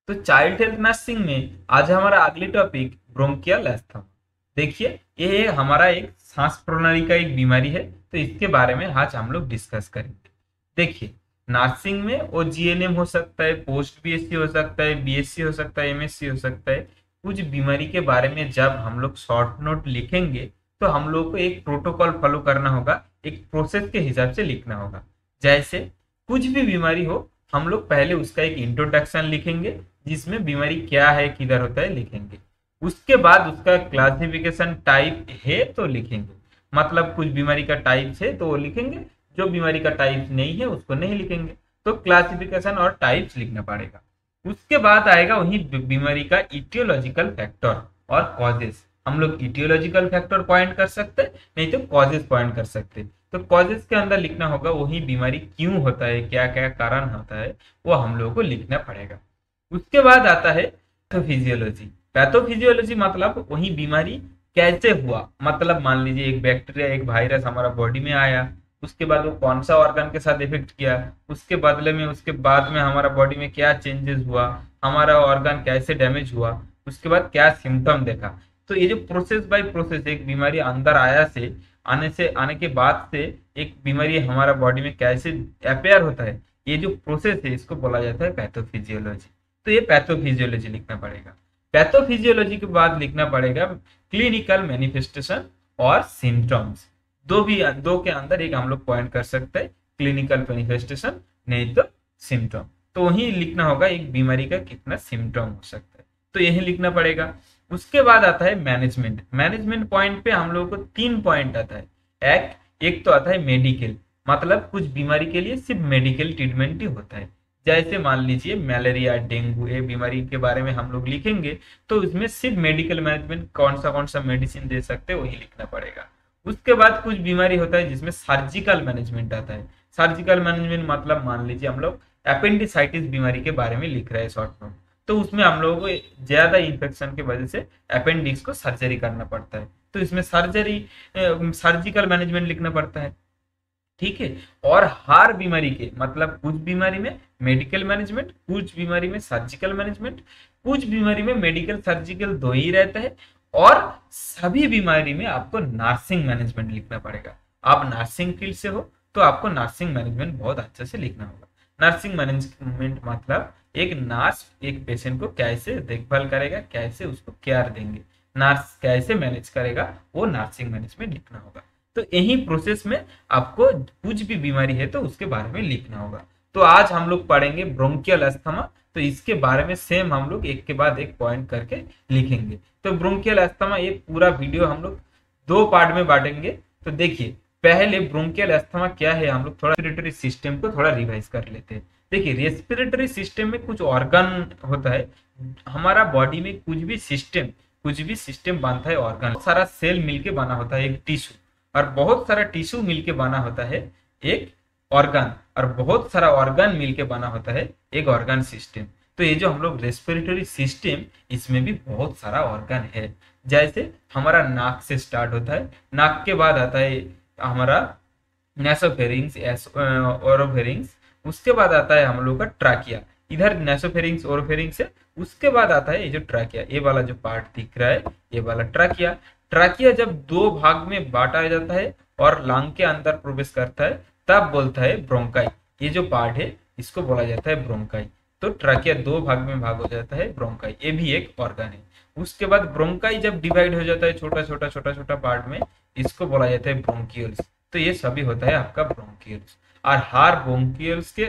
तो child health nursing में आज हमारा अगली टॉपिक ब्रोंकियल अस्थमा। देखिए, ये हमारा एक सांस प्रणाली का एक बीमारी है, तो इसके बारे में आज हम लोग डिस्कस करेंगे। देखिए, नर्सिंग में वो जीएनएम हो सकता है, पोस्ट बीएससी हो सकता है, बीएससी हो सकता है, एमएससी हो सकता है। कुछ बीमारी के बारे में जब हम लोग शॉर्ट नोट लिखेंगे तो हम लोग को एक प्रोटोकॉल फॉलो करना होगा, एक प्रोसेस के हिसाब से लिखना होगा। जैसे कुछ भी बीमारी हो, हम लोग पहले उसका एक इंट्रोडक्शन लिखेंगे, जिसमें बीमारी क्या है, किधर होता है, लिखेंगे। उसके बाद उसका क्लासिफिकेशन टाइप है तो लिखेंगे, मतलब कुछ बीमारी का टाइप है तो वो लिखेंगे, जो बीमारी का टाइप नहीं है उसको नहीं लिखेंगे। तो क्लासिफिकेशन और टाइप्स लिखना पड़ेगा। उसके बाद आएगा वही बीमारी का इटियोलॉजिकल फैक्टर और कॉजेस। हम लोग इटियोलॉजिकल फैक्टर पॉइंट कर सकते हैं, नहीं तो कॉजेस पॉइंट कर सकते हैं। तो कॉजेस के अंदर लिखना होगा वही बीमारी क्यों होता है, क्या क्या कारण होता है, वो हम लोगों को लिखना पड़ेगा। उसके बाद आता है पैथोफिजियोलॉजी। पैथोफिजियोलॉजी मतलब वही बीमारी कैसे हुआ, मतलब मान लीजिए एक बैक्टीरिया, एक वायरस हमारा बॉडी में आया, उसके बाद वो कौन सा ऑर्गन के साथ इफेक्ट किया, उसके बदले में उसके बाद में हमारा बॉडी में क्या चेंजेस हुआ, हमारा ऑर्गन कैसे डैमेज हुआ, उसके बाद क्या सिम्टम देखा। तो ये जो प्रोसेस बाय प्रोसेस एक बीमारी अंदर आने के बाद से एक बीमारी हमारा बॉडी में कैसे अपेयर होता है, ये जो प्रोसेस है इसको बोला जाता है पैथोफिजियोलॉजी। तो ये पैथोफिजियोलॉजी लिखना पड़ेगा। पैथोफिजियोलॉजी के बाद लिखना पड़ेगा क्लिनिकल मैनिफेस्टेशन और सिम्टम्स। दो के अंदर एक हम लोग पॉइंट कर सकते हैं, क्लिनिकल मैनिफेस्टेशन नहीं तो सिम्टम। तो वही लिखना होगा एक बीमारी का कितना सिम्टम हो सकता है, तो यही लिखना पड़ेगा। उसके बाद आता है मैनेजमेंट। मैनेजमेंट पॉइंट पे हम लोगों को 3 पॉइंट आता है। एक एक तो आता है मेडिकल, मतलब कुछ बीमारी के लिए सिर्फ मेडिकल ट्रीटमेंट ही होता है। जैसे मान लीजिए मलेरिया, डेंगू, ये बीमारी के बारे में हम लोग लिखेंगे, तो उसमें सिर्फ मेडिकल मैनेजमेंट कौन सा मेडिसिन दे सकते हैं वही लिखना पड़ेगा। उसके बाद कुछ बीमारी होता है जिसमें सर्जिकल मैनेजमेंट आता है। सर्जिकल मैनेजमेंट मतलब मान लीजिए हम लोग अपेंडिसाइटिस बीमारी के बारे में लिख रहे हैं शॉर्ट नोट, तो उसमें हम लोगों को ज्यादा इन्फेक्शन की वजह से अपेंडिक्स को सर्जरी करना पड़ता है, तो इसमें सर्जिकल मैनेजमेंट लिखना पड़ता है। ठीक है। और हर बीमारी के मतलब कुछ बीमारी में मेडिकल मैनेजमेंट, कुछ बीमारी में सर्जिकल मैनेजमेंट, कुछ बीमारी में मेडिकल सर्जिकल दो ही रहता है, और सभी बीमारी में आपको नर्सिंग मैनेजमेंट लिखना पड़ेगा। आप नर्सिंग फील्ड से हो तो आपको नर्सिंग मैनेजमेंट बहुत अच्छे से लिखना होगा। नर्सिंग मैनेजमेंट मतलब एक नर्स एक पेशेंट को कैसे देखभाल करेगा, कैसे उसको केयर देंगे, नर्स कैसे मैनेज करेगा, वो नर्सिंग मैनेजमेंट लिखना होगा। तो यही प्रोसेस में आपको कुछ भी बीमारी है तो उसके बारे में लिखना होगा। तो आज हम लोग पढ़ेंगे ब्रोंकियल अस्थमा, तो इसके बारे में सेम हम लोग एक के बाद एक पॉइंट करके लिखेंगे। तो ब्रोंकियल अस्थमा ये पूरा वीडियो हम लोग 2 पार्ट में बांटेंगे। तो देखिए, पहले ब्रोंकियल अस्थमा क्या है, हम लोग थोड़ा रेस्पिरेटरी सिस्टम को थोड़ा रिवाइज कर लेते हैं। देखिए, रेस्पिरेटरी सिस्टम में कुछ ऑर्गन होता है। हमारा बॉडी में कुछ भी सिस्टम बनता है ऑर्गन, सारा सेल मिलके बना होता है एक टिश्यू, और बहुत सारा टिश्यू मिलके बना होता है एक ऑर्गन, और बहुत सारा ऑर्गन मिलके बना होता है एक ऑर्गन सिस्टम। तो ये जो हम लोग रेस्पिरेटरी सिस्टम, इसमें भी बहुत सारा ऑर्गन है। जैसे हमारा नाक से स्टार्ट होता है, नाक के बाद आता है हमारा नेसोफेरिंग्स, ओरोफेरिंग्स, उसके बाद आता है हम लोग का ट्राकिया। इधर नेसोफेरिंग्स ओरोफेरिंग्स है, उसके बाद आता है ये जो ट्राकिया, ये वाला जो पार्ट दिख रहा है ये वाला ट्राकिया। ट्राकिया जब 2 भाग में बांटा जाता है और लंग के अंदर प्रवेश करता है तब बोलता है ब्रोंकाई। ये जो पार्ट है इसको बोला जाता है ब्रोंकाई। तो ट्राकिया 2 भाग में भाग हो जाता है, ब्रोंकाई ये भी एक ऑर्गन है। उसके बाद ब्रोंकाई जब डिवाइड हो जाता है छोटा छोटा पार्ट में, इसको बोला जाता है ब्रोंकियल्स। तो ये सभी होता है आपका ब्रोंकियल्स। और हर ब्रोंकियल्स के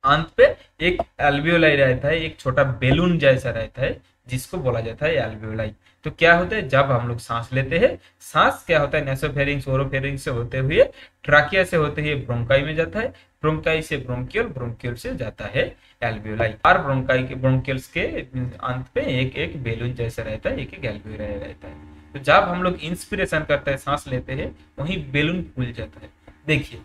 अंत पे एक एल्वियोलाई रहता है, एक छोटा बेलून जैसा रहता है, जिसको बोला जाता है एल्वियोलाई। तो क्या होता है, जब हम लोग सांस लेते हैं, सांस क्या होता है नेसोफेरिंग्स ओरोफेरिंग्स से होते हुए ट्राकिया से होते हुए ब्रोंकाई में जाता है, ब्रोंकाई से ब्रोंकियल, ब्रोंकियल से जाता है एल्वियोलाई। और ब्रोंकाई के ब्रोंकियल्स के अंत पे एक एक बेलून जैसा रहता है, एक एक एल्वियोलाई रहता है। तो जब हम लोग इंस्पिरेशन करते हैं, सांस लेते हैं, वही बेलून फूल जाता है। देखिए,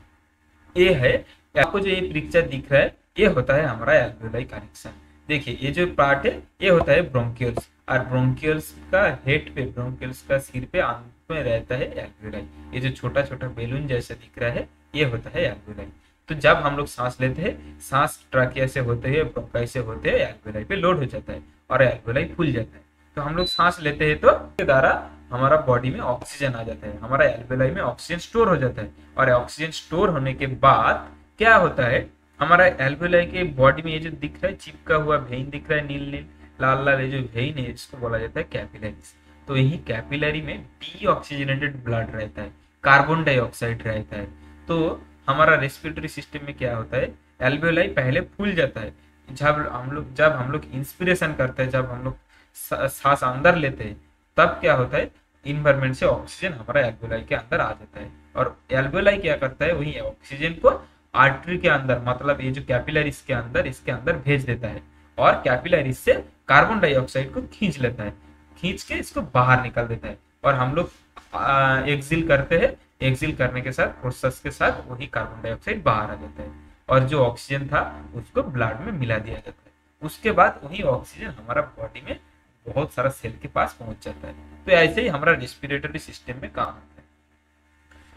ये है आपको जो ये पिक्चर दिख रहा है, ये होता है हमारा एल्वियोलाई कनेक्शन। देखिए, ये जो पार्ट है ये होता है ब्रोंकियल्स, और ब्रोंकियल्स का हेड पे, ब्रोंकियल्स का सिर पे अंत में रहता है एल्वियोलाई। ये जो छोटा छोटा बेलून जैसा दिख रहा है ये होता है एल्वियोलाई। तो जब हम लोग सांस लेते हैं, सांस ट्रकिया से होते हैं, ब्रोंकाई से होते हैं, एल्वेलाई पे लोड हो जाता है और एल्वेलाई फूल जाता है। तो हम लोग सांस लेते हैं तो इसके द्वारा हमारा बॉडी में ऑक्सीजन आ जाता है, हमारा एल्वेलाई में ऑक्सीजन स्टोर हो जाता है, और ऑक्सीजन स्टोर होने के बाद क्या होता है, हमारा एल्वेलाई के बॉडी में ये जो दिख रहा है चिपका हुआ वेइन दिख रहा है, नील नील लाल लाल, ये जो वेइन है इसको बोला जाता है कैपिलरीज। तो यही कैपिलरी में डीऑक्सीजनेटेड ब्लड रहता है, कार्बन डाइऑक्साइड रहता है। तो हमारा रेस्पिरेटरी सिस्टम में क्या होता है, एल्वेलाई पहले फूल जाता है। जब हम लोग इंस्पिरेशन करते हैं, जब हम लोग सांस अंदर लेते हैं, तब क्या होता है, इन्वायरमेंट से ऑक्सीजन हमारा एल्वेलाई के अंदर आ जाता है, और एल्वेलाई क्या करता है, वही ऑक्सीजन को आर्टरी के अंदर, मतलब ये जो कैपिलरीज के अंदर, इसके अंदर भेज देता है, और कैपिलरीज से कार्बन डाइऑक्साइड को खींच लेता है, खींच के इसको बाहर निकाल देता है, और हम लोग एक्सिल करते हैं। एक्सिल करने के साथ, प्रोसेस के साथ, वही कार्बन डाइऑक्साइड बाहर आ जाता है, और जो ऑक्सीजन था उसको ब्लड में मिला दिया जाता है। उसके बाद वही ऑक्सीजन हमारा बॉडी में बहुत सारा सेल के पास पहुंच जाता है। तो ऐसे ही हमारा रेस्पिरेटरी सिस्टम में काम होता है।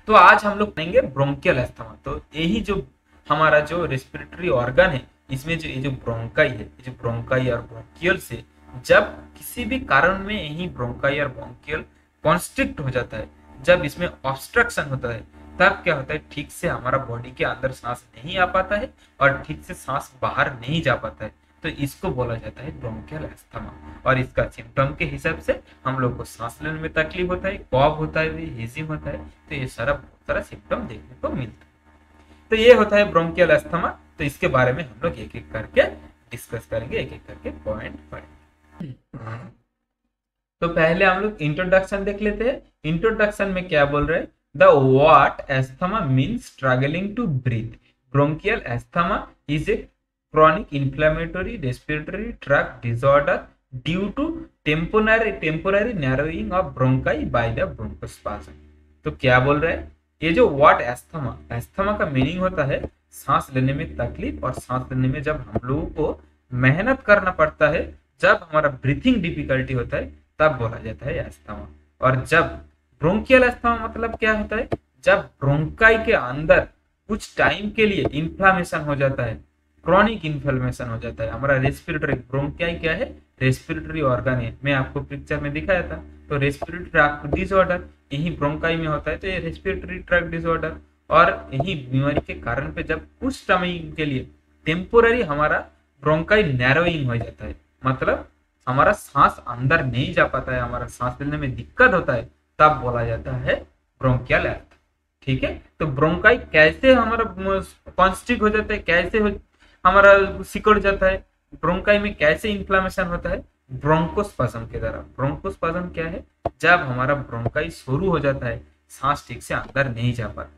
तो आज हम लोग पढ़ेंगे ब्रोंकियल अस्थमा। तो यही जो हमारा जो रेस्पिरेटरी ऑर्गन है, इसमें जो ये जो ब्रोंकाई है, ये जो ब्रोंकाई और ब्रोंकियल से जब किसी भी कारण में यही ब्रोंकाई और ब्रोंकियल कॉन्स्ट्रिक्ट हो जाता है, जब इसमें ऑब्स्ट्रक्शन होता है, तब क्या होता है, ठीक से हमारा बॉडी के अंदर सांस नहीं आ पाता है और ठीक से सांस बाहर नहीं जा पाता है। तो इसको बोला जाता है ब्रोंकियल अस्थमा। और इसका सिम्टम के हिसाब से हम लोग को सांस लेने में तकलीफ होता है, कॉफ होता है, हेजिंग होता है। तो ये बहुत सारा सिम्टम देखने को मिलता है। तो ये होता है ब्रोंकियल अस्थमा। तो इसके बारे में हम लोग एक एक करके डिस्कस करेंगे, एक एक करके पॉइंट पढ़ेंगे। तो पहले हम लोग इंट्रोडक्शन देख लेते हैं। इंट्रोडक्शन में क्या बोल रहे हैं, the word asthma means struggling to breathe. Bronchial asthma is a chronic inflammatory respiratory tract disorder due to temporary narrowing of bronchi by the bronchospasm। तो क्या बोल रहे हैं, ये जो वर्ड अस्थमा, अस्थमा का मीनिंग होता है सांस लेने में तकलीफ, और सांस लेने में जब हम लोगों को मेहनत करना पड़ता है, जब हमारा ब्रीथिंग डिफिकल्टी होता है, तब बोला जाता है अस्थमा। और जब ब्रोंकियल अस्थमा मतलब क्या होता है, जब ब्रोंकाई के अंदर कुछ टाइम के लिए इंफ्लामेशन हो जाता है, क्रॉनिक इन्फ्लेमेशन हो जाता है। हमारा रेस्पिरेटरी, ब्रोंकाई क्या है, रेस्पिरेटरी ऑर्गन है, मैं आपको पिक्चर में दिखाया था। तो रेस्पिरेटरी ट्रैक्ट डिसऑर्डर यही ब्रोंकाई में होता है। तो ये रेस्पिरेटरी ट्रैक्ट डिसऑर्डर, और यही बीमारी के कारण पे जब कुछ टाइम के लिए टेम्पोररी हमारा ब्रोंकाई नैरोइंग हो जाता है, मतलब हमारा सांस अंदर नहीं जा पाता है, हमारा सांस लेने में दिक्कत होता है, तब बोला जाता है ब्रोंकियल अस्थमा। ठीक है। तो ब्रोंकाई कैसे हमारा कॉन्स्ट्रिक्ट हो जाता है, कैसे हमारा सिकुड़ जाता है, ब्रोंकाई में कैसे इन्फ्लामेशन होता है, ब्रोंकोस्पाज्म के द्वारा। ब्रोंकोस्पाज्म क्या है, जब हमारा ब्रोंकाई शुरू हो जाता है, सांस ठीक से अंदर नहीं जा पाता,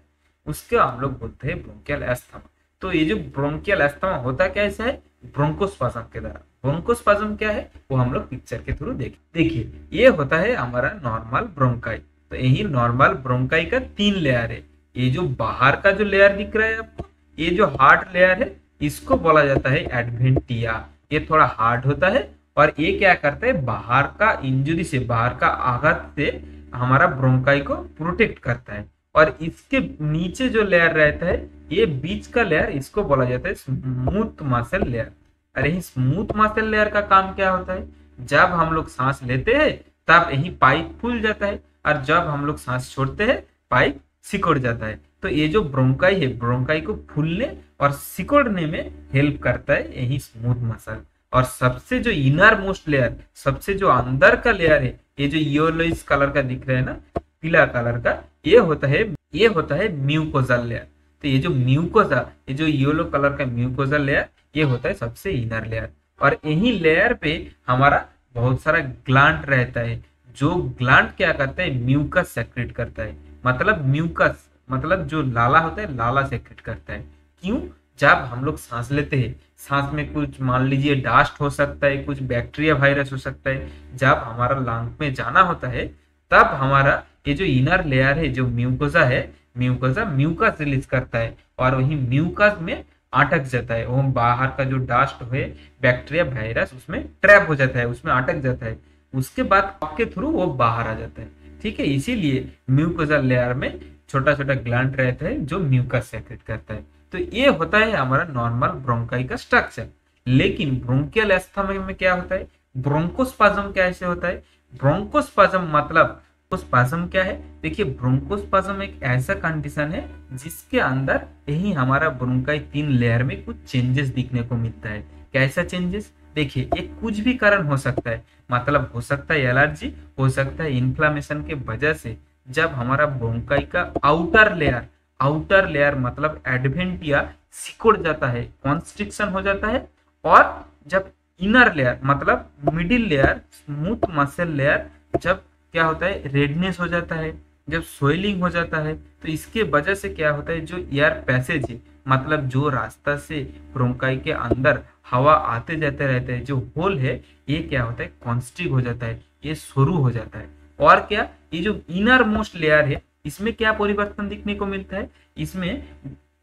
उसके हम लोग बोलते हैं ब्रोंकियल अस्थमा। तो ये जो ब्रोंकियल अस्थमा होता कैसे है, ब्रोंकोस्पाज्म के द्वारा। ब्रोंकोस्पाज्म क्या है वो हम लोग पिक्चर के थ्रू देखिए। ये होता है हमारा नॉर्मल ब्रोंकाई। तो यही नॉर्मल ब्रोंकाई का 3 लेयर है। ये जो बाहर का जो लेयर दिख रहा है आपको, ये जो हार्ड लेयर है, इसको बोला जाता है एडवेंटिया। ये थोड़ा हार्ड होता है, और ये क्या करता है, बाहर का इंजुरी से, बाहर का आघात से हमारा ब्रोंकाई को प्रोटेक्ट करता है। और इसके नीचे जो लेयर रहता है, ये बीच का लेयर, इसको बोला जाता है स्मूथ मसल लेयर। अरे ये स्मूथ मसल लेयर का काम क्या होता है, जब हम लोग सांस लेते हैं तब यही पाइप फूल जाता है, और जब हम लोग सांस छोड़ते हैं पाइप सिकुड़ जाता है। तो ये जो ब्रोंकाई है, ब्रोंकाई को फूलने और सिकुड़ने में हेल्प करता है यही स्मूथ मसल। और सबसे जो इनर मोस्ट लेयर, सबसे जो अंदर का लेयर है, ये जो येलोइश कलर का दिख रहा है ना, पीला कलर का, ये होता है म्यूकोजल लेयर। तो ये जो म्यूकोजा, ये जो येलो कलर का म्यूकोजल लेयर, ये होता है सबसे इनर लेयर। और यही लेयर पे हमारा बहुत सारा ग्लैंड रहता है, जो ग्लैंड क्या करता है, म्यूकस सेक्रेट करता है। मतलब म्यूकस मतलब जो लाला होता है, लाला सेक्रेट करता है। क्यों, जब हम लोग सांस लेते हैं, सांस में कुछ मान लीजिए डस्ट हो सकता है, कुछ बैक्टीरिया वायरस हो सकता है, जब हमारा लंग में जाना होता है, तब हमारा ये जो इनर लेयर है, जो म्यूकोजा है, म्यूकोजा म्यूकस रिलीज करता है, और वही म्यूकस में अटक जाता है। वो बाहर का जो डस्ट है, बैक्टीरिया वायरस, उसमें ट्रैप हो जाता है, उसमें अटक जाता है। उसके बाद के थ्रू वो बाहर आ जाता है। ठीक है। इसीलिए म्यूकोजल लेयर में छोटा छोटा ग्लैंड रहता है जो म्यूकस सेक्रेट करता है। तो ये होता है हमारा नॉर्मल ब्रोंकाई का स्ट्रक्चर। लेकिन ब्रोंकियल एस्थमा में क्या होता है, ब्रोंकोस्पाज्म कैसे होता है? ब्रोंकोस्पाज्म मतलब स्पाज्म क्या है? देखिए, ब्रोंकोस्पाज्म एक ऐसा कंडीशन है जिसके अंदर यही हमारा ब्रोंकाई 3 लेयर में कुछ चेंजेस दिखने को मिलता है। कैसा चेंजेस? देखिए, ये कुछ भी कारण हो सकता है, मतलब हो सकता है एलर्जी, हो सकता है इन्फ्लामेशन के वजह से जब हमारा ब्रोंकाई का आउटर लेयर मतलब एडवेंटिया सिकुड़ जाता है, कॉन्स्ट्रिक्शन हो जाता है, और जब इनर लेयर मतलब middle layer, smooth muscle layer, जब क्या होता है, रेडनेस हो जाता है, जब सोइलिंग हो जाता है, तो इसके वजह से क्या होता है, जो एयर पैसेज है मतलब जो रास्ता से ब्रोंकाई के अंदर हवा आते जाते रहते हैं, जो होल है, ये क्या होता है, कॉन्स्ट्रिक्ट हो जाता है, ये शुरू हो जाता है। और क्या, ये जो इनर मोस्ट लेयर है, इसमें क्या परिवर्तन दिखने को मिलता है, इसमें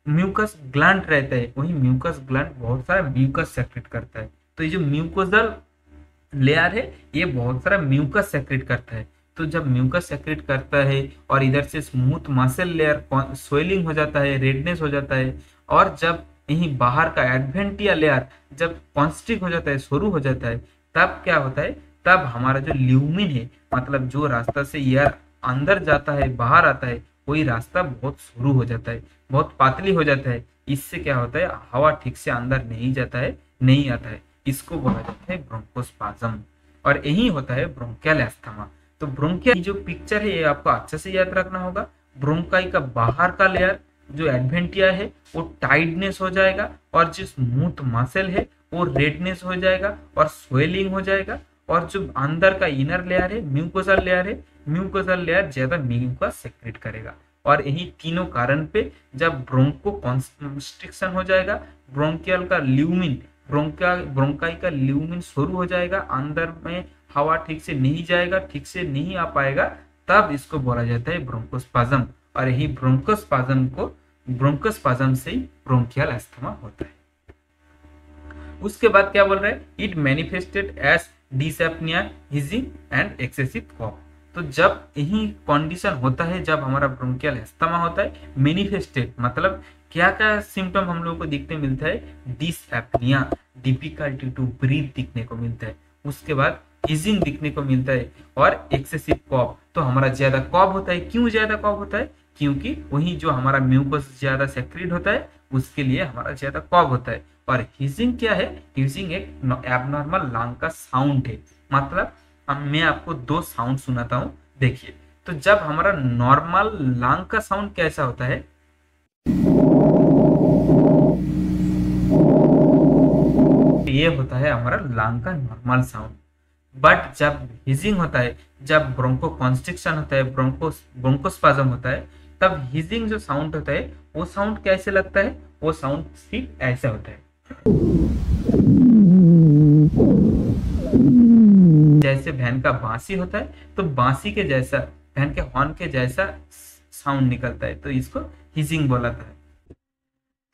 म्यूकस ग्लैंड रहता है, वही म्यूकस ग्लैंड बहुत सारा म्यूकस सेक्रेट करता है। तो ये जो म्यूकोजल लेयर है, ये बहुत सारा म्यूकस सेक्रेट करता है। तो जब म्यूकस सेक्रेट करता है और इधर से स्मूथ मसल लेयर स्वेलिंग हो जाता है, रेडनेस हो जाता है, और जब यही बाहर का एडवेंटिया लेयर जब कॉन्स्ट्रिक्ट हो जाता है, शुरू हो जाता है, तब क्या होता है, तब हमारा जो ल्यूमिन है मतलब जो रास्ता से एयर अंदर जाता है बाहर आता है, वही रास्ता बहुत शुरू हो जाता है, बहुत पातली हो जाता है। इससे क्या होता है, हवा ठीक से अंदर नहीं जाता है, नहीं आता है, इसको बोला जाता है ब्रोंकोस्पाज्म। और यही होता है ब्रोंकियल एस्थमा। तो ब्रोंकियल जो पिक्चर है ये आपको अच्छे से याद रखना होगा। ब्रोंकाई का बाहर का लेयर जो एडवेंटिया है वो टाइटनेस हो जाएगा, और जो स्मूथ मसल है वो रेडनेस हो जाएगा और स्वेलिंग हो जाएगा, और जो अंदर का इनर लेयर है, म्यूकोसल लेयर है, म्यूकोसल लेयर ज्यादा म्यूकस सेक्रेट करेगा। और यही तीनों कारण पे जब ब्रोंको कॉन्स्ट्रिक्शन हो जाएगा, ब्रोंकियल का ल्यूमिन ब्रोंकाई का ल्यूमिन शुरू हो जाएगा, अंदर में हवा ठीक से नहीं जाएगा, ठीक से नहीं आ पाएगा, तब इसको बोला जाता है ब्रोंकोस्पाज्म। और यही ब्रोंकोस्पाज्म से ही ब्रोंकियल एस्थमा होता है। उसके बाद क्या बोल रहा है, it manifested as dyspnoea, wheezing and excessive cough. तो जब यही कंडीशन होता है, जब हमारा ब्रोंकियल एस्थमा होता है, मैनिफेस्टेड मतलब क्या क्या सिम्टम हम लोगों को दिखने मिलता है, डिसएपनिया, डिफिकल्टी टू ब्रीथ दिखने को मिलता है, उसके बाद हिजिंग दिखने को मिलता है, और एक्सेसिव कॉफ। तो हमारा ज्यादा कॉफ होता है। क्यों ज्यादा कॉफ होता है? क्योंकि वही जो हमारा म्यूकस ज्यादा सेक्रेट होता है, उसके लिए हमारा ज्यादा कॉफ होता है। और हिजिंग क्या है? हिजिंग एक एबनॉर्मल लंग का साउंड है। मतलब मैं आपको 2 साउंड सुनाता हूँ, देखिए। तो जब हमारा नॉर्मल लंग का साउंड कैसा होता है, ये होता है हमारा लंग का नॉर्मल साउंड। बट जब हिजिंग होता है, जब ब्रोंको कॉन्स्ट्रिक्शन होता है, ब्रोंकोस्पाज्म होता है, तब हिजिंग जो साउंड होता है, वो साउंड कैसे लगता है, वो साउंड सिर्फ ऐसा होता है, जैसे भैन का बांसी होता है, तो बांसी के जैसा, भैन के हॉर्न के जैसा साउंड निकलता है, तो इसको हिजिंग बोला था।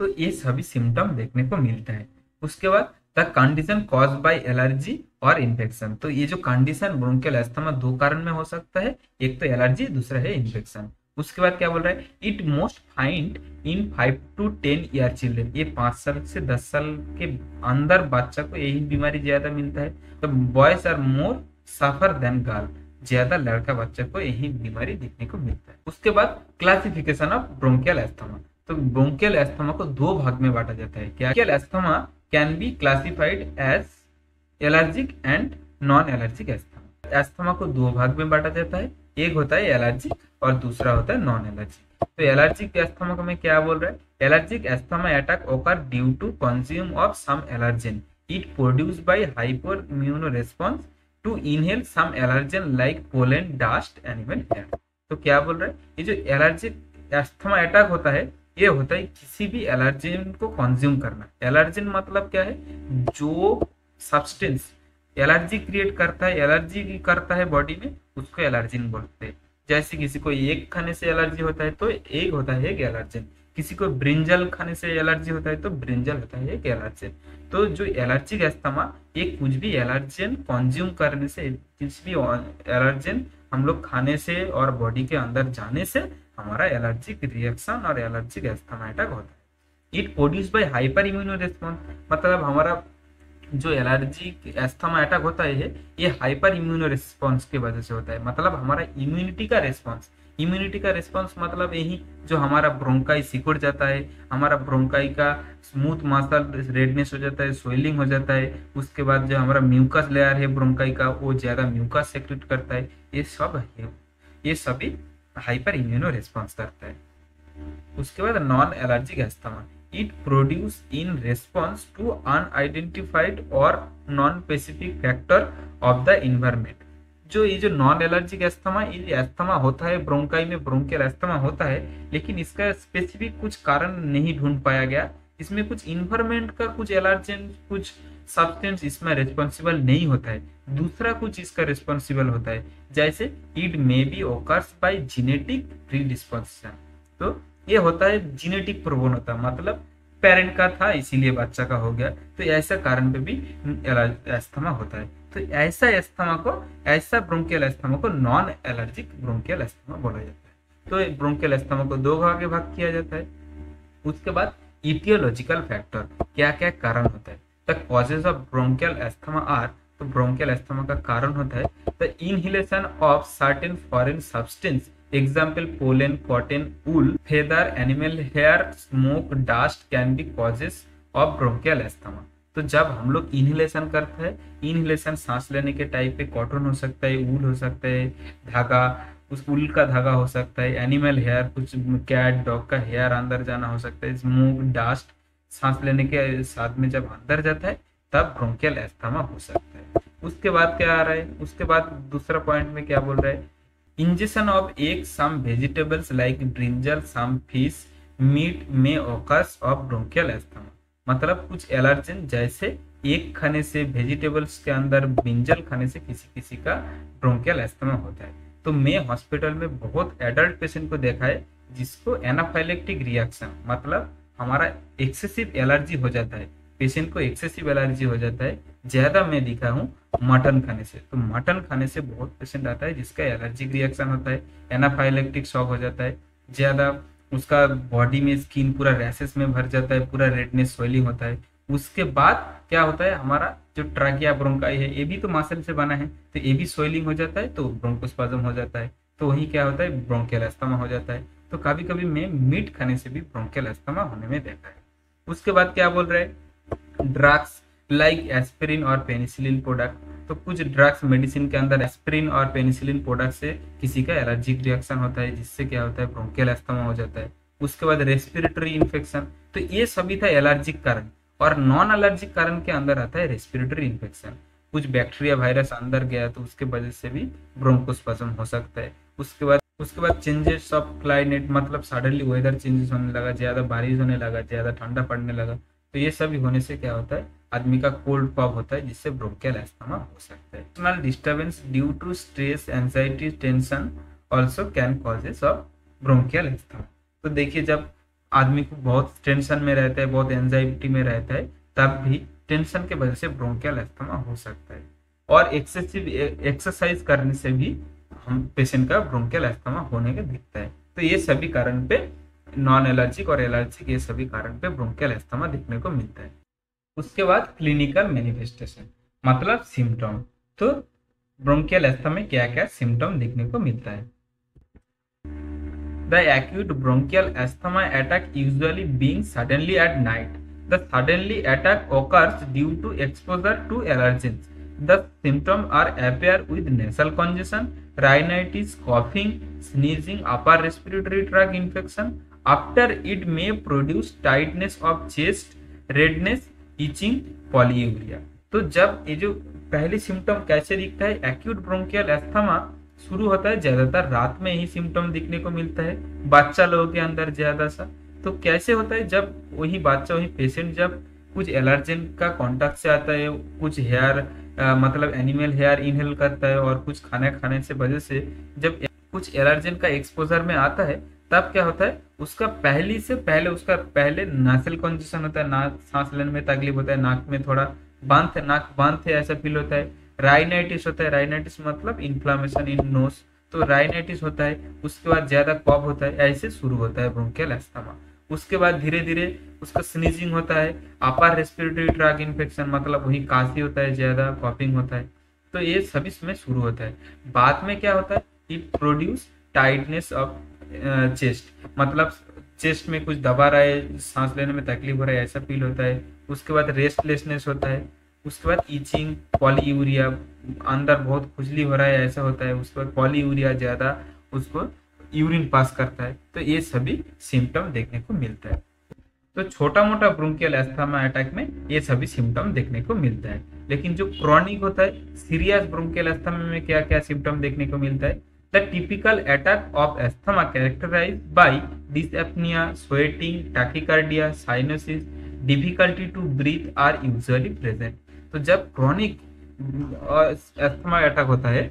तो ये सभी सिम्टम देखने को मिलता है। उसके बाद the condition cause by allergy और इन्फेक्शन। तो ये जो कंडीशन ब्रोंकियल एस्थमा 2 कारण में हो सकता है, एक तो एलर्जी, दूसरा है इन्फेक्शन। उसके बाद क्या बोल रहा है, it most find in 5 to 10 year children. ये 5 साल से 10 साल के अंदर बच्चा को यही बीमारी ज्यादा मिलता है। तो boys are more suffer than girl, ज्यादा लड़का बच्चा को यही बीमारी देखने को मिलता है। उसके बाद क्लासिफिकेशन ऑफ ब्रोंकियल एस्थमा। तो ब्रोंकियल एस्थमा को 2 भाग में बांटा जाता है। क्या? Bronchial asthma can be classified as allergic and non allergic asthma. Asthma को 2 भाग में बांटा जाता है, एक होता है एलर्जिक और दूसरा होता है नॉन एलर्जिक। तो एलर्जिक एस्थमा को मैं क्या बोल रहा है, allergic asthma attack occur due to consume of some allergen, it produced by hyper immuno response to inhale some allergen like pollen, dust, animal hair. तो क्या बोल रहा है, ये जो एलर्जिक एस्थमा अटैक होता है, ये होता है किसी भी एलर्जेन को कंज्यूम करना। एलर्जेन मतलब क्या है, जो सब्सटेंस एलर्जी क्रिएट करता है, एलर्जी करता है बॉडी में, उसको एलर्जिन बोलते हैं। जैसे किसी को एक खाने से एलर्जी होता है तो एक होता है एक एलर्जिन, किसी को ब्रिंजल खाने से एलर्जी होता है तो ब्रिंजल होता है एक एलर्जिन। तो जो एलर्जिक एस्थमा, ये कुछ भी एलर्जेन कंज्यूम करने से, कुछ भी एलर्जेन हम लोग खाने से और बॉडी के अंदर जाने से हमारा एलर्जिक रिएक्शन और एलर्जिक एस्थमा अटैक होता है। It produce by hyper immuno response, मतलब हमारा जो एलर्जी अस्थमा अटैक होता है ये हाइपर इम्यूनो रिस्पॉन्स की वजह से होता है, मतलब हमारा इम्यूनिटी का रिस्पॉन्स। इम्यूनिटी का रिस्पॉन्स मतलब यही जो हमारा ब्रोंकाई सिकुड़ जाता है, हमारा ब्रोंकाई का स्मूथ मसल रेडनेस हो जाता है, स्वेलिंग हो जाता है, उसके बाद जो हमारा म्यूकस लेयर है ब्रोंकाई का वो ज्यादा म्यूकस सेक्रेट करता है, ये सभी हाइपर इम्यूनो रिस्पॉन्स करता है। उसके बाद non allergic asthma, it produce in response to unidentified और non specific factor of the environment. जो ये जो नॉन एलर्जिक अस्थमा, ये अस्थमा होता है ब्रोंकाई में, ब्रोंकियल अस्थमा होता है, लेकिन इसका स्पेसिफिक कुछ कारण नहीं ढूंढ पाया गया। इसमें कुछ इन्वायरमेंट का कुछ एलर्जेन, कुछ सब्सटेंस इसमें रिस्पॉन्सिबल नहीं होता है, दूसरा कुछ इसका रिस्पॉन्सिबल होता है, जैसे it may be occurs bye genetic predisposition. तो ये होता है जेनेटिक प्रवणता, मतलब पेरेंट का था इसीलिए बच्चा का हो गया, तो ऐसा कारण पे भी अस्थमा होता है। तो ऐसा ब्रोंकियल अस्थमा को नॉन एलर्जिक ब्रोंकियल अस्थमा बोला जाता है। तो ब्रोंकियल अस्थमा को दो भागे भाग किया जाता है। उसके बाद इटियोलॉजिकल फैक्टर, क्या क्या कारण होता है। The causes of bronchial asthma are, तो ब्रोंकियल अस्थमा का कारण होता है the inhalation of certain foreign substance, example pollen, cotton, wool, feather, animal hair, smoke, dust can be causes of bronchial asthma. तो जब हम लोग इनहेलेशन करते हैं, इनहेलेशन सांस लेने के टाइप पे कॉटन हो सकता है, वूल हो सकता है, धागा, उस वूल का धागा हो सकता है, एनिमल हेयर, कुछ कैट डॉग का हेयर अंदर जाना हो सकता है, स्मोक, डस्ट सांस लेने के साथ में जब अंदर जाता है तब ब्रोंकियल अस्थमा हो सकता है। उसके बाद क्या आ रहा है, उसके बाद दूसरा पॉइंट में क्या बोल रहा है, injection of egg, some vegetables like brinjal, some fish meat में ओकर्स ऑफ ब्रोंकियल अस्थमा, मतलब कुछ एलर्जन जैसे एग खाने से, वेजिटेबल्स के अंदर ब्रिंजल खाने से किसी किसी का ब्रोंकियल अस्थमा होता है। तो मैं हॉस्पिटल में बहुत एडल्ट पेशेंट को देखा है जिसको एनाफाइलेक्टिक रिएक्शन, मतलब हमारा एक्सेसिव एलर्जी हो जाता है, पेशेंट को एक्सेसिव एलर्जी हो जाता है। ज्यादा मैं दिखा हूँ मटन खाने से, तो मटन खाने से बहुत पेशेंट आता है जिसका एलर्जिक रिएक्शन होता है, एनाफाइलेक्टिक शॉक हो जाता है, ज्यादा उसका बॉडी में स्किन पूरा रैशेस में भर जाता है, पूरा रेडनेस स्वेलिंग होता है। उसके बाद क्या होता है, हमारा जो ट्राकिया ब्रोंकाई है ये भी तो मसल से बना है, तो ये भी स्वेलिंग हो जाता है, तो ब्रोंकोस्पाज्म हो जाता है, तो वही क्या होता है, ब्रोंकियल अस्थमा हो जाता है। तो कभी कभी मैं मीट खाने से भी ब्रोंकियल अस्थमा होने में देखा है। उसके बाद क्या बोल रहे हैं, ड्रग्स लाइक एस्पिरिन और पेनिसिलिन प्रोडक्ट, तो कुछ ड्रग्स मेडिसिन के अंदर एस्पिरिन और पेनिसिलिन प्रोडक्ट से किसी का एलर्जिक रिएक्शन होता है जिससे क्या होता है, ब्रोंकियल अस्थमा हो जाता है। उसके बाद रेस्पिरेटरी इन्फेक्शन, तो ये सभी था एलर्जिक कारण। और नॉन एलर्जिक कारण के अंदर आता है रेस्पिरेटरी इन्फेक्शन, कुछ बैक्टीरिया वायरस अंदर गया तो उसके वजह से भी ब्रोंकोस्पाज्म हो सकता है। उसके बाद चेंजेस ऑफ क्लाइमेट, मतलब सडनली वेदर चेंजेस होने लगा, ज्यादा बारिश होने लगा, ज्यादा ठंडा पड़ने लगा, तो ये सभी होने से क्या होता है, आदमी का कोल्ड कॉफ होता है जिससे ब्रोंकियल अस्थमा हो सकता है। Emotional disturbance due to stress, anxiety, tension also can causes of bronchial asthma. तो देखिए जब आदमी को बहुत टेंशन में रहता है, बहुत एंजाइटी में रहता है, तब भी टेंशन के वजह से ब्रोंकियल अस्थमा हो सकता है। और एक्सेसिव एक्सरसाइज करने से भी हम पेशेंट का ब्रोंकियल अस्थमा होने का दिखता है। तो ये सभी कारण पे नॉन एलर्जिक और एलर्जिक, ये सभी कारण पे ब्रोंकियल अस्थमा दिखने को मिलता है। उसके बाद क्लिनिकल मैनिफेस्टेशन, मतलब सिम्टम। तो ब्रोंकियल अस्थमा में क्या क्या सिम्टम दिखने को मिलता है। The acute bronchial asthma attack usually being suddenly at night. The suddenly attack occurs due to exposure to allergens. The symptoms are appear with nasal congestion, rhinitis, coughing, sneezing, upper respiratory tract infection. After it may produce tightness of chest, redness, itching, polyuria. तो जब ये जो पहली symptom कैसे दिखता है, acute bronchial asthma शुरू होता है ज्यादातर रात में ही सिम्टम दिखने को मिलता है बच्चा लोगों के अंदर ज्यादा सा। तो कैसे होता है, जब वही बच्चा, वही पेशेंट जब कुछ एलर्जेन का कांटेक्ट से आता है, कुछ हेयर मतलब एनिमल हेयर इनहेल करता है, और कुछ खाना खाने से वजह से जब कुछ एलर्जेन का एक्सपोजर में आता है, तब क्या होता है, उसका पहले नासल कंजेशन होता है, नाक सांस लेने में तकलीफ होता है, नाक में थोड़ा नाक बांध है ऐसा फील होता है, राइनाइटिस होता है, राइनाइटिस मतलब इन्फ्लामेशन इन नोज, तो राइनाइटिस होता है। उसके बाद ज्यादा कॉफ होता है, ऐसे शुरू होता है ब्रोंकियल अस्थमा। उसके बाद धीरे धीरे उसका स्नीजिंग होता है, अपर रेस्पिरेटरी ट्रैक इन्फेक्शन मतलब वही काशी होता है, ज्यादा कॉपिंग होता है, तो ये सभी इसमें शुरू होता है। बाद में क्या होता है, it produce tightness of chest, मतलब चेस्ट में कुछ दबा रहा है, सांस लेने में तकलीफ हो रहा है, ऐसा फील होता है। उसके बाद रेस्टलेसनेस होता है, उसके बाद इचिंग, पॉलीयूरिया, अंदर बहुत खुजली हो रहा है ऐसा होता है। उसके बाद पॉलीयूरिया, ज्यादा उसको यूरिन पास करता है, तो ये सभी सिम्टम देखने को मिलता है। तो छोटा मोटा ब्रोंकियल एस्थमा अटैक में ये सभी सिम्टम देखने को मिलता है। लेकिन जो क्रॉनिक होता है, सीरियस ब्रोंकियल एस्थमा में क्या क्या सिम्टम देखने को मिलता है? The typical attack of asthma characterised by dyspnoea, sweating, tachycardia, cyanosis, difficulty to breathe are usually present. तो जब क्रॉनिक एस्थमा अटैक होता है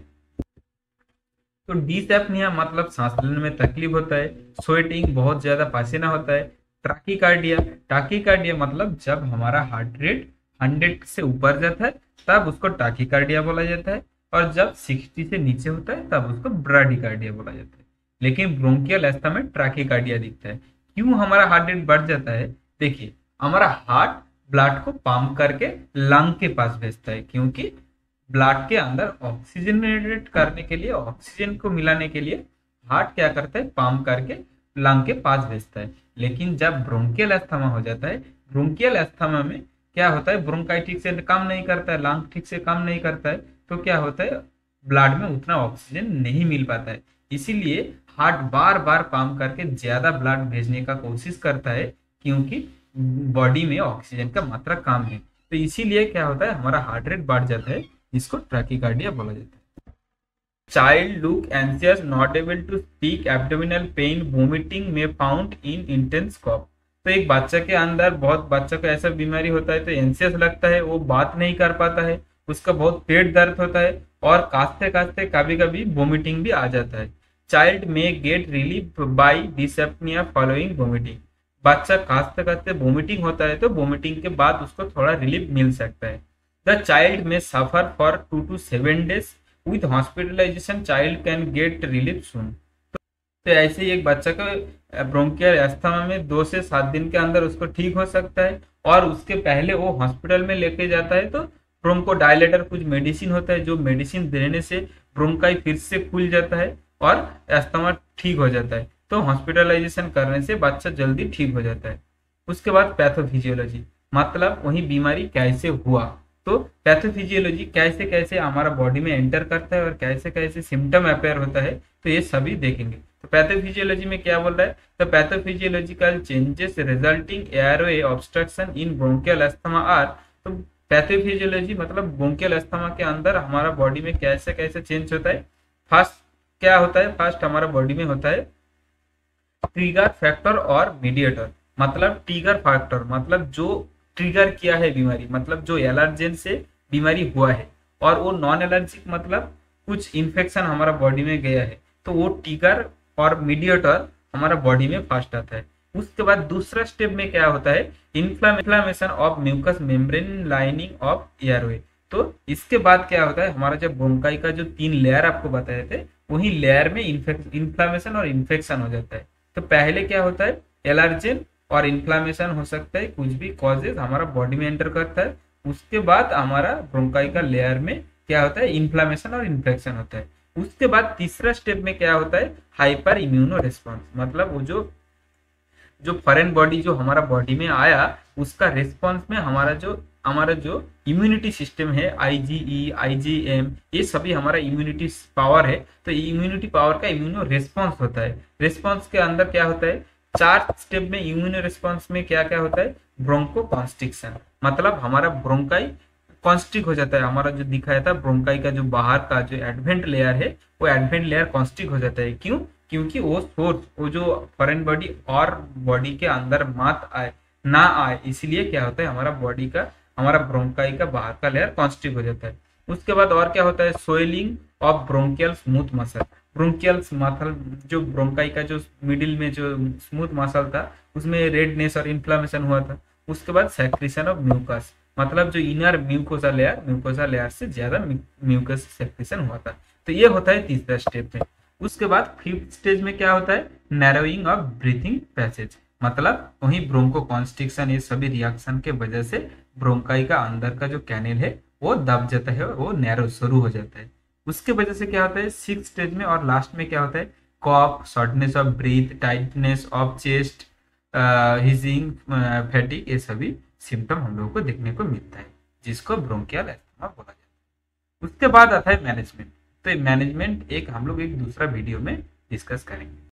तो डिसएपनिया मतलब सांस लेने में तकलीफ होता है, स्वेटिंग बहुत ज्यादा पसीना होता है, टाकीकार्डिया, टाकीकार्डिया मतलब जब हमारा हार्ट रेट 100 से ऊपर जाता है तब उसको टाकीकार्डिया बोला जाता है, और जब 60 से नीचे होता है तब उसको ब्राडीकार्डिया बोला जाता है। लेकिन ब्रोंकियल एस्थमा में ट्रैकीकार्डिया दिखता है। क्यों हमारा हार्ट रेट बढ़ जाता है? देखिए, हमारा हार्ट ब्लड को पंप करके लंग के पास भेजता है, क्योंकि ब्लड के अंदर ऑक्सीजनेटेड करने के लिए, ऑक्सीजन को मिलाने के लिए हार्ट क्या करता है, पंप करके लंग के पास भेजता है। लेकिन जब ब्रोंकियल एस्थमा हो जाता है, ब्रोंकियल एस्थमा में क्या होता है, ब्रोंकाई ठीक से काम नहीं करता है, लंग ठीक से काम नहीं करता है, तो क्या होता है, ब्लड में उतना ऑक्सीजन नहीं मिल पाता है। इसीलिए हार्ट बार बार पंप करके ज्यादा ब्लड भेजने का कोशिश करता है, क्योंकि बॉडी में ऑक्सीजन का मात्रा कम है। तो इसीलिए क्या होता है, हमारा हार्ट रेट बढ़ जाता है, इसको ट्रैकीकार्डिया बोला जाता है। Child look anxious, not able to speak, abdominal pain, vomiting में फाउंड इन इंटेंस कॉफ। तो एक बच्चा के अंदर, बहुत बच्चा को ऐसा बीमारी होता है तो एंशियस लगता है, वो बात नहीं कर पाता है, उसका बहुत पेट दर्द होता है, और कांपते कांपते कभी कभी वोमिटिंग भी आ जाता है। चाइल्ड में get relief by dyspnoea following vomiting. बच्चा कांपते कांपते वोमिटिंग होता है तो वोमिटिंग के बाद उसको थोड़ा रिलीफ मिल सकता है। द चाइल्ड में suffer for 2 to 7 days with hospitalisation, child can get relief soon. तो ऐसे ही एक बच्चा को ब्रोंकियल एस्थमा में 2 से 7 दिन के अंदर उसको ठीक हो सकता है, और उसके पहले वो हॉस्पिटल में लेके जाता है तो ब्रोंको डायलेटर कुछ मेडिसिन होता है, जो मेडिसिन देने से ब्रोंकाई फिर से खुल जाता है और एस्थमा ठीक हो जाता है। तो हॉस्पिटलाइजेशन करने से बच्चा जल्दी ठीक हो जाता है। उसके बाद पैथोफिजियोलॉजी, मतलब वही बीमारी कैसे हुआ। तो पैथोफिजियोलॉजी कैसे कैसे हमारा बॉडी में एंटर करता है और कैसे कैसे सिम्टम अपेयर होता है, तो ये सभी देखेंगे। तो पैथोफिजियोलॉजी में क्या बोल रहा है, तो pathophysiological changes resulting airway obstruction in bronchial asthma are. तो पैथोफिजियोलॉजी मतलब ब्रोंकियल एस्थमा के अंदर हमारा बॉडी में कैसे कैसे चेंज होता है। फर्स्ट क्या होता है, फर्स्ट हमारा बॉडी में होता है ट्रिगर फैक्टर और मीडिएटर। मतलब ट्रिगर फैक्टर मतलब जो ट्रिगर किया है बीमारी, मतलब जो एलर्जेन से बीमारी हुआ है, और वो नॉन एलर्जिक मतलब कुछ इन्फेक्शन हमारा बॉडी में गया है, तो वो ट्रिगर और मीडिएटर हमारा बॉडी में फर्स्ट आता है। उसके बाद दूसरा स्टेप में क्या होता है, inflammation of mucus membrane lining of airway. तो इसके बाद क्या होता है, हमारा जब ब्रोंकाई का जो 3 लेयर आपको बताए थे, वही लेयर में इन्फ्लामेशन और इन्फेक्शन हो जाता है। तो पहले क्या होता है, एलर्जेन और इन्फ्लामेशन हो सकता है, कुछ भी कॉजेज हमारा बॉडी में एंटर करता है। उसके बाद हमारा ब्रोंकाई का लेयर में क्या होता है, इन्फ्लामेशन और इन्फेक्शन होता है। उसके बाद तीसरा स्टेप में क्या होता है, हाइपर इम्यूनो रिस्पॉन्स, मतलब वो जो फॉरेन बॉडी जो हमारा बॉडी में आया, उसका रिस्पॉन्स में हमारा जो इम्यूनिटी सिस्टम है, आईजीई, आईजीएम, ये सभी हमारा इम्यूनिटी पावर है। तो इम्यूनिटी पावर का इम्यूनो रिस्पॉन्स होता है। रिस्पॉन्स के अंदर क्या होता है, 4 स्टेप में इम्यूनो रिस्पॉन्स में क्या क्या होता है, ब्रोंको कॉन्स्ट्रिक्शन, मतलब हमारा ब्रोंकाई कॉन्स्ट्रिक्ट हो जाता है। हमारा जो दिखाया था ब्रोंकाई का जो बाहर का जो एडवेंट लेयर है, वो एडवेंट लेयर कॉन्स्ट्रिक्ट हो जाता है। क्यों? क्योंकि वो सोर्स, वो जो फॉरेन बॉडी और बॉडी के अंदर मत आए, ना आए, इसलिए क्या होता है, हमारा ब्रोंकाई का बाहर का लेयर कॉन्स्ट्रिक्ट हो जाता है। उसके बाद और क्या होता है, swelling of bronchial smooth muscle. Bronchial muscle जो ब्रोंकाई का जो मिडिल में जो स्मूथ मसल था, उसमें रेडनेस और इन्फ्लामेशन हुआ था। उसके बाद सेक्रेशन ऑफ म्यूकस, मतलब जो इनर म्यूकोसा लेयर से ज्यादा म्यूकस सेक्रेशन हुआ था। तो ये होता है तीसरा स्टेप में। उसके बाद 5th स्टेज में क्या होता है, नैरोइंग ऑफ ब्रीथिंग पैसेज, मतलब वही ब्रोंकोकॉन्स्ट्रिक्शन, ये सभी रिएक्शन के वजह से ब्रोंकाई का अंदर का जो कैनेल है वो दब जाता है और वो नैरो शुरू हो जाता है। उसके वजह से क्या होता है, 6 स्टेज में और लास्ट में क्या होता है, cough, shortness of breath, tightness of chest, wheezing, fatigue, ये सभी सिम्टम हम लोगों को देखने को मिलता है, जिसको ब्रोंकियल अस्थमा बोला जाता है। उसके बाद आता है मैनेजमेंट। तो मैनेजमेंट एक हम लोग एक दूसरा वीडियो में डिस्कस करेंगे।